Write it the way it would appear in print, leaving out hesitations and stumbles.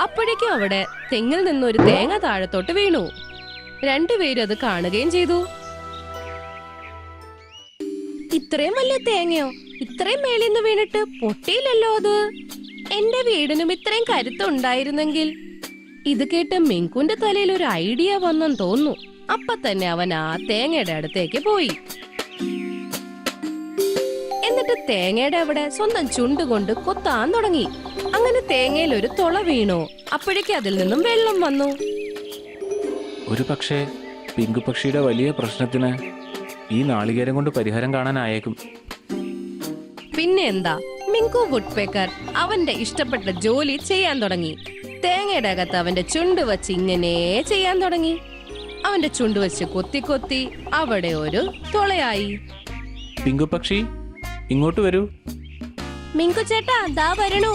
അപ്പോഴേക്കും അവിടെ തെങ്ങിൽ നിന്നൊരു തേങ്ങ താഴത്തോട്ട് വീണു. രണ്ടുപേരും അത് കാണുകയും ചെയ്തു. ഇത്രയും വലിയ തേങ്ങയോ? ഇത്രയും മേളിൽ നിന്ന് വീണിട്ട് പൊട്ടിയില്ലല്ലോ അത്. എന്റെ വീടിനും ഇത്രയും കരുത്തുണ്ടായിരുന്നെങ്കിൽ. ഇത് കേട്ട് മിങ്കുന്റെ തലയിൽ ഒരു ഐഡിയ വന്നെന്ന് തോന്നുന്നു. അപ്പൊ തന്നെ അവൻ ആ തേങ്ങയുടെ അടുത്തേക്ക് പോയി. എന്നിട്ട് തേങ്ങയുടെ അവിടെ സ്വന്തം ചുണ്ടുകൊണ്ട് കൊത്താൻ തുടങ്ങി. അങ്ങനെ തേങ്ങയിൽ ഒരു തുള വീണു. അപ്പോഴേക്ക് അതിൽ നിന്നും വെള്ളം വന്നു. ഒരു പക്ഷേ പിങ്കു പക്ഷിയുടെ വലിയ പ്രശ്നത്തിന് ഈ നാളികേരം കൊണ്ട് പരിഹാരം കാണാനായേക്കും. പിന്നെ എന്താ, മിങ്കു വുഡ്പെക്കർ അവന്റെ ഇഷ്ടപ്പെട്ട ജോലി ചെയ്യാൻ തുടങ്ങി. തേങ്ങയുടെ അകത്ത് അവന്റെ ചുണ്ട് വച്ച് ഇങ്ങനെ ചെയ്യാൻ തുടങ്ങി. അവന്റെ ചുണ്ട് വെച്ച് കൊത്തി കൊത്തി അവിടെ ഒരു തുളയായി. പിങ്കു പക്ഷി, ഇങ്ങോട്ട് വരൂ. മിങ്കു ചേട്ടാ, ദാ വരണു.